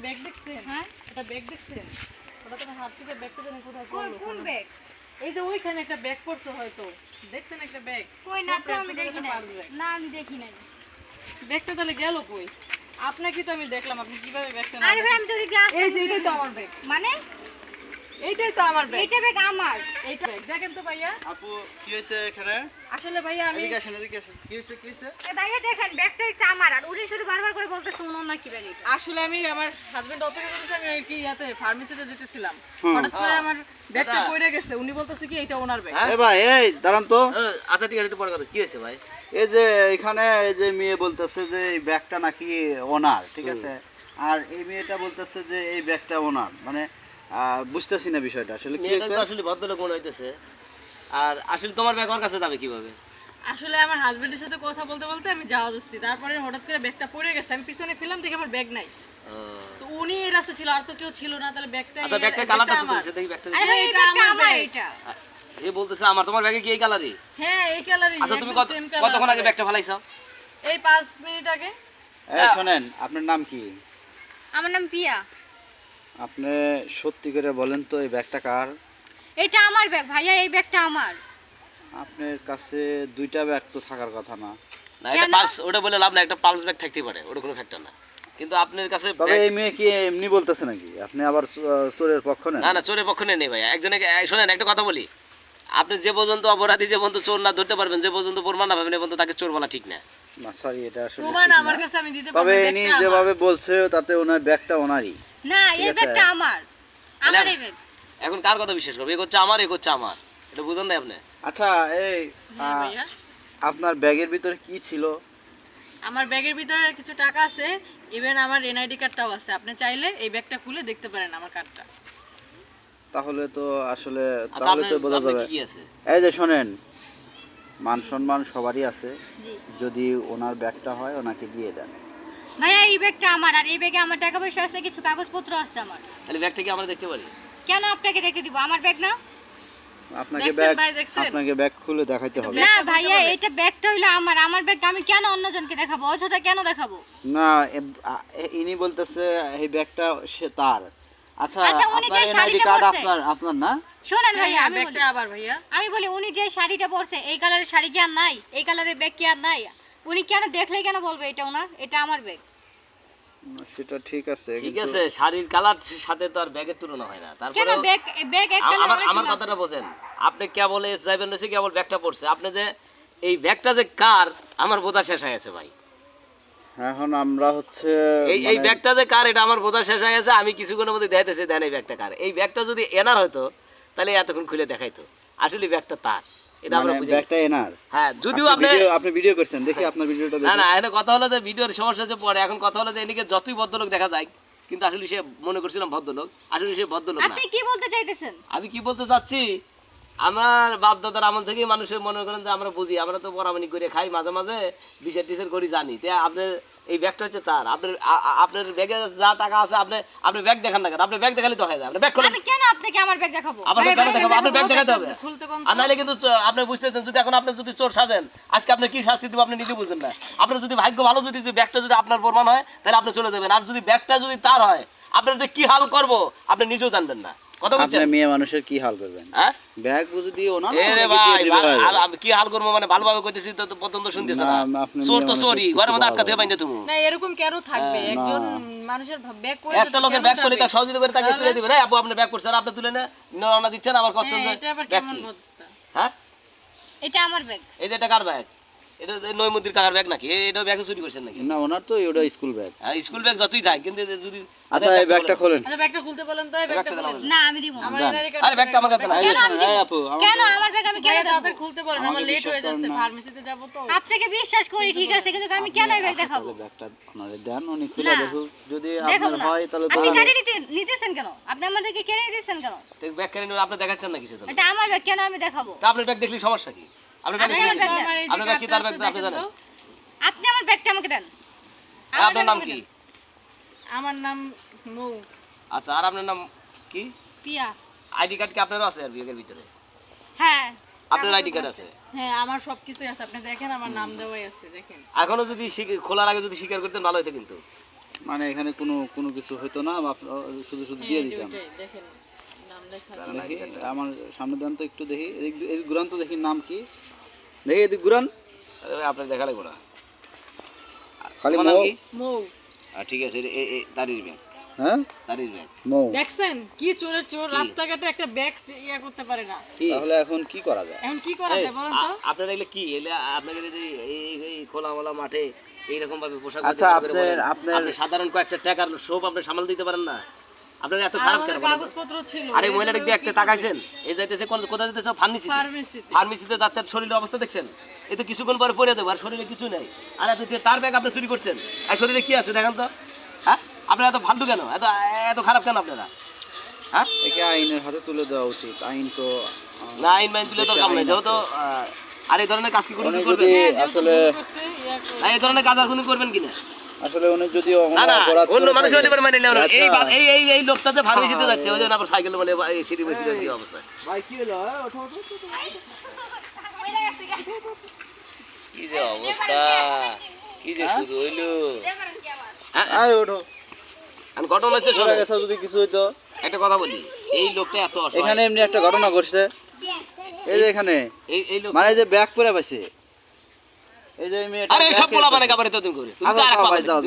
Bag দেখছেন? হ্যাঁ, এটা ব্যাগ দেখছেন? ওটা তোমার হাত থেকে ব্যাগটা জানি কোথায় পড়লো? কোন ব্যাগ? এই যে ওইখানে একটা ব্যাগ পড়ছে হয়তো। দেখছেন একটা ব্যাগ? কই না তো, আমি দেখি নাই। না আমি দেখি নাই। ব্যাগটা তাহলে গেল কই? আপনাকে তো আমি দেখলাম, আপনি কিভাবে ব্যাগটা না? আরে ভাই আমি তো দেখি আসছে। এইটাই তো আমার ব্যাগ। মানে এইটাই তো আমার ব্যাগ। এইটা ব্যাগ আমার। এইটা ব্যাগ দেখেন তো ভাইয়া। আপু কি হইছে এখানে? আসলে ভাইয়া আমি এদিকে আসেন, এদিকে আসেন। কি হইছে? এ ভাইয়া দেখেন ব্যাগটা হইছে আমার, আর উনি শুধু বারবার করে বলতেছে ওনার নাকি ব্যাগ এটা। আসলে আমি আমার হাজবেন্ড অপেক্ষা করতেছে, আমি কি ইয়াতে ফার্মেসিতে যেতেছিলাম, হঠাৎ করে আমার ব্যাগটা পড়ে গেছে, উনি বলতেছে কি এটা ওনার ব্যাগ। এ ভাই এই দাঁড়ান তো। আচ্ছা ঠিক আছে, একটু পরে কথা। কি হয়েছে ভাই? এই যে এখানে এই যে মেয়ে বলতেছে যে এই ব্যাগটা নাকি ওনার, ঠিক আছে? আর এই মেয়েটা বলতেছে যে এই ব্যাগটা ওনার, মানে বুঝতেছি না বিষয়টা আসলে কি মেয়েটা হয়েছে। তো আসলে ভদ্রলোক মনে হইতেছে। আর আসলে তোমার ব্যাগ ওর কাছে যাবে কিভাবে? আসলে আমার হাজবেন্ডের সাথে কথা বলতে বলতে আমি যাওয়া যাচ্ছি, তারপরে হঠাৎ করে ব্যাগটা পড়ে গেছে, আমি পিছনে ফেললাম, দেখি আমার ব্যাগ নাই। তো উনি এই রাস্তা ছিল, আর তো কেউ ছিল না, তাহলে ব্যাগটা আচ্ছা ব্যাগটা কালারটা তো দিয়েছে, দেখি ব্যাগটা। আরে ভাই এই ব্যাগটা আমার এটা। এ বলতেছে আমার, তোমার ব্যাগে কি এই কালারই? হ্যাঁ এই কালারই। আচ্ছা তুমি কতক্ষণ আগে ব্যাগটা ফেলাইছো? এই 5 মিনিট আগে। এই শুনেন, আপনার নাম কি? আমার নাম পিয়া। আপনি সত্যি করে বলেন তো এই ব্যাগটা কার? এটা আমার ব্যাগ ভাইয়া, এই ব্যাগটা আমার। আপনার কাছে দুইটা ব্যাগ তো থাকার কথা না? না এটা পালস, ওটা বলে লাভ না, একটা পালস ব্যাগ থাকতেই পারে, ওটা কোনো ফ্যাক্টর না। কিন্তু আপনার কাছে তবে এই মেয়ে কি এমনি বলতেছে নাকি? আপনি আবার চোরের পক্ষ নেন? না না, চোরের পক্ষ নেই ভাই। একজনে শোনেন একটা কথা বলি, আপনি যে পর্যন্ত অপরাধী, যে পর্যন্ত চোর না ধরতে পারবেন, যে পর্যন্ত প্রমাণ না পাবেন, এ পর্যন্ত তাকে চোর বলা ঠিক না। না সরি, এটা আসলে প্রমাণ ঠিক না। আমার কাছে আমি দিতে পারবো। তবে ইনি যেভাবে বলছে তাতে ওনার ব্যাগটা ওনারই। না এই ব্যাগটা আমার, আমার এই ব্যাগ। এখন কার কথা বিশ্বাস করবে? এ করছে আমার, এ করছে আমার, এটা বুঝেন না আপনি? আচ্ছা এই হ্যাঁ ভাইয়া, আপনার ব্যাগের ভিতরে কি ছিল? আমার ব্যাগের ভিতরে কিছু টাকা আছে, ইভেন আমার এনআইডি কার্ডটাও আছে, আপনি চাইলে এই ব্যাগটা খুলে দেখতে পারেন আমার কার্ডটা। তাহলে তো আসলে আচ্ছা তাহলে তো আপনার বোঝা যাবে। কি আছে? এই যে শোনেন, মান সম্মান সবারই আছে, জি যদি ওনার ব্যাগটা হয় ওনাকে দিয়ে দেন। ভাইয়া এই ব্যাগটা আমার, আর এই ব্যাগে আমার টাকা পয়সা আছে, কিছু কাগজপত্র আছে আমার। তাহলে ব্যাগটা কি আমরা দেখতে পারি? কেন আপনাকে দেখে দিব? আমার ব্যাগ না? আপনাকে দেখছেন ভাই, দেখছেন? আপনাকে ব্যাগ খুলে দেখাইতে হবে। না ভাইয়া এটা ব্যাগটা হইলো আমার, আমার ব্যাগ আমি কেন অন্যজনকে দেখাবো? অযথা কেন দেখাবো? না ইনি বলতেছে এই ব্যাগটা সে তার। আচ্ছা আচ্ছা, উনি আপনার যে এনআইডি শাড়িটা কার্ড পরছে। আপনার না? শোনেন হ্যাঁ, ভাইয়া, আমি বলি, ব্যাগটা আবার ভাইয়া, আমি বলি উনি যে শাড়িটা পরছে এই কালারের শাড়ি কি আর নাই? এই কালারের ব্যাগ কি আর নাই? উনি কেন দেখলেই কেন বলবে এটা ওনার? এটা আমার ব্যাগ। সেটা ঠিক আছে, ঠিক কিন্তু আছে, শাড়ির কালার সাথে তো আর ব্যাগের তুলনা হয় না। কেন তারপরে ব্যাগ ব্যাগ এক কালার আমার অনেক আমার আছে। কথাটা বোঝেন। আপনি কেবল যাইবেন না, কেবল ব্যাগটা পড়ছে, আপনি যে এই ব্যাগটা যে কার আমার বোঝা শেষ হয়ে গেছে ভাই। এখন আমরা হচ্ছে এই ব্যাগটা যে কার এটা আমার বোঝা শেষ হয়ে গেছে। আমি কিছুক্ষণের মধ্যে দেখাইতেছি, দেন এই ব্যাগটা কার। এই ব্যাগটা যদি এনার হতো তাহলে এতক্ষণ খুলে দেখাইতো। আসলে ব্যাগটা তার, এটা আমরা বুঝি। ব্যাগটা এনার। হ্যাঁ, যদিও আপনি ভিডিও করছেন, দেখি আপনার ভিডিওটা না দেখি। না, এখানে কথা হলো যে ভিডিওর সমস্যা হচ্ছে পরে। এখন কথা হলো যে এদিকে যতই ভদ্রলোক দেখা যায়, কিন্তু আসলে সে মনে করছিলাম ভদ্রলোক, আসলে সে ভদ্রলোক না। আপনি কি বলতে চাইতেছেন? আমি কি বলতে চাচ্ছি, আমার বাপ দাদার আমল থেকেই মানুষের মনে করেন যে আমরা বুঝি, আমরা তো পরামানি করে খাই, মাঝে মাঝে বিচার টিচার করি, জানি। তাই আপনার এই ব্যাগটা হচ্ছে তার। আপনার ব্যাগে যা টাকা আছে, আপনি ব্যাগ দেখান না কেন? আপনি ব্যাগ দেখালে তো হয়ে যায়। আপনি ব্যাগ করেন। আমি কেন আপনাকে আমার ব্যাগ দেখাবো? আপনার ব্যাগ কেন দেখাবো? আপনার ব্যাগ দেখাতে হবে। খুলতে কোন আর নাহলে কিন্তু আপনি বুঝতেছেন, যদি এখন আপনি যদি চোর সাজেন, আজকে আপনি কি শাস্তি দেবো আপনি নিজে বুঝবেন না। আপনার যদি ভাগ্য ভালো, যদি ব্যাগটা যদি আপনার প্রমাণ হয় তাহলে আপনি চলে যাবেন। আর যদি ব্যাগটা যদি তার হয়, আপনার যে কি হাল করব আপনি নিজেও জানবেন না। কথা বলছেন? আপনি মেয়ে মানুষের কি হাল করবেন? হ্যাঁ ব্যাগ যদি ওনার এ রে ভাই, আমি কি হাল করবো মানে ভালোভাবে কইতেছি তো পর্যন্ত শুনতেছ না। চোর তো চোরই, ঘরের মধ্যে আটকা দিয়ে বাইন্দে তুমি। না এরকম কেন থাকবে? একজন মানুষের ব্যাগ করে একটা লোকের ব্যাগ করে তাকে সহযোগিতা করে তাকে তুলে দিবেন। এই আপু আপনার ব্যাগ করছেন, আপনি তুলে না দিচ্ছেন, আবার কষ্ট এটা আবার ব্যাগ কেমন কি? অবস্থা? হ্যাঁ এটা আমার ব্যাগ। এই যে এটা কার ব্যাগ? এটা নয়মুদ্দির কাকার ব্যাগ নাকি? এটা ব্যাগে চুরি করছেন নাকি? না ওনার তো ওটা স্কুল ব্যাগ। স্কুল ব্যাগ যতই থাক কিন্তু যদি আচ্ছা এই ব্যাগটা খোলেন। আচ্ছা ব্যাগটা খুলতে বলেন তো, এই ব্যাগটা ব্যাগটা খুলেন। না আমি দিব না। আমার যান। এনারই আরে ব্যাগটা আমার কাছে না। এই কেন দেখেন, আমি দিব? এই আপু কেন আমার ব্যাগ আমি কেন ভাইয়া দেব? তাড়াতাড়ি খুলতে বলেন, আমার আমাকে লেট হয়ে বিশ্বাস করেন যাচ্ছে, না। ফার্মেসিতে যাব তো। আপনাকে বিশ্বাস করি ঠিক আছে, কিন্তু আমি কেন এই ব্যাগ দেখাবো? তাহলে ব্যাগটা ওনারে দেন, উনি খুলে না। দেখুক, যদি দেখাবো আপনার না। হয় তাহলে আপনি তো গাড়ি নিতেছেন কেন? আপনি আমাদেরকে কেন নিতেছেন কেন? তো ব্যাগ কেন নিয়ে আপনি দেখাচ্ছেন না কিছু জন্য? এটা আমার ব্যাগ, কেন আমি দেখাবো? তা আপনার ব্যাগ দেখলে সমস্যা কি? আপনার ব্যাগ আপনি আমার ব্যাগ দেন। আমার এই যে আপনার ব্যাগ কি তার ব্যাগ কার্ডটা আপনি আছে, জানেন? দেখেন তো। আপনি আমার ব্যাগটা আমাকে দেন। আপনার ব্যাগ নাম আমাকে কি? দেন। আমার নাম মৌ। আচ্ছা, আর আপনার নাম কি? পিয়া। আইডি কার্ড কি আপনারও আছে আর ব্যাগের ভিতরে? হ্যাঁ। আপনার আইডি কার্ড আছে? হ্যাঁ আমার সবকিছুই আছে, আপনি দেখেন আমার নাম দেওয়াই আছে, দেখেন। এখনো যদি খোলার আগে যদি স্বীকার করতেন ভালো হতো কিন্তু। মানে এখানে কোনো কিছু হতো না, শুধু শুধু দিয়ে হ্যাঁ, এই যে দিতাম। ওইটাই, দেখেন নাম লেখা আছে। দেখি আমার সামনে দেন তো একটু দেখি, এই ঘুরান তো দেখি নাম কি, দেখি এদিক ঘুরান। আরে ভাই, আপনার দেখা লাগবে না। খালি তোমার নাম মৌ। কি? মৌ। ঠিক আছে, তারির ব্যাগ, হ্যাঁ তারির ব্যাগ। মৌ। দেখছেন কি চোরের চোর, কি? রাস্তাঘাটে একটা ব্যাগ ইয়া করতে পারে না। কি? তাহলে এখন কি করা যায়? এখন কি করা এই, যায় বলেন তো? আপনারা এগুলো কি? এগুলো আপনাদের এই যে এই খোলামেলা মাঠে এইরকম ভাবে পোশাক আচ্ছা, পরিধান করে বলেন, আপনার- আপনি সাধারণ কয়েকটা টাকার সব আপনি সামাল দিতে পারেন না? আপনার এত আর খারাপ আমাদের কেন বলেন তো? কাগজপত্র ছিল। আরে এই মহিলাটা জন্য দেখতে কি তাকাইছেন? এই যাইতেছে কোথায় যেতেছে? ফার্মেসিতে। ফার্মেসিতে। ফার্মেসিতে যাচ্ছে, শরীরের অবস্থা দেখছেন? এই তো কিছুক্ষণ পরে পরে দেবো, আর শরীরে কিছু নাই। আর আপনি তার ব্যাগ আপনি চুরি করছেন, আর শরীরে কি আছে দেখেন তো? হ্যাঁ, আপনারা এত ফালতু কেন, এত এত খারাপ কেন আপনারা? হ্যাঁ, একে আইনের হাতে তুলে দেওয়া উচিত। আইন তো না আইন মাইন তুলে তোর কাম নাই, যেহেতু আর এই ধরনের কাজ কি কোনো উনি করবেন? যদি হ্যাঁ, যেহেতু আসলে ভুল করছে, ইয়া করে- না এই ধরনের কাজ আর কোনো করবেন কিনা? আসলে উনি যদি না না, অপরাধ অন্য করে মানুষ থাকে- হতে পারে মানে নেওয়া আচ্ছা। এই লোকটা যে ফার্মেসিতে যাচ্ছে, ওই জন্য আবার সাইকেল মানে এই সিঁড়ি বেশি কি অবস্থা? ভাই কি হলো? ওঠো, ওঠো, ওঠো। কি যে অবস্থা, কি যে শুরু হইলো। হ্যাঁ, আরে ওঠো। আমি ঘটনা হচ্ছে চলে গেছে, যদি কিছু হইতো। একটা কথা বলি, এই লোকটা এত অসহায়। এখানে এমনি একটা ঘটনা ঘটছে, এই যে এখানে এই লোক, মানে এই যে ব্যাগ পরে পাইছে, এই যে এই মেয়েটা আরে সব ব্যাগ পোলা এর মানে পাশে। কাপড়ে তো তুমি করিস, তুমি তো আচ্ছা, আরেক যাও কথা ভাই, যাও।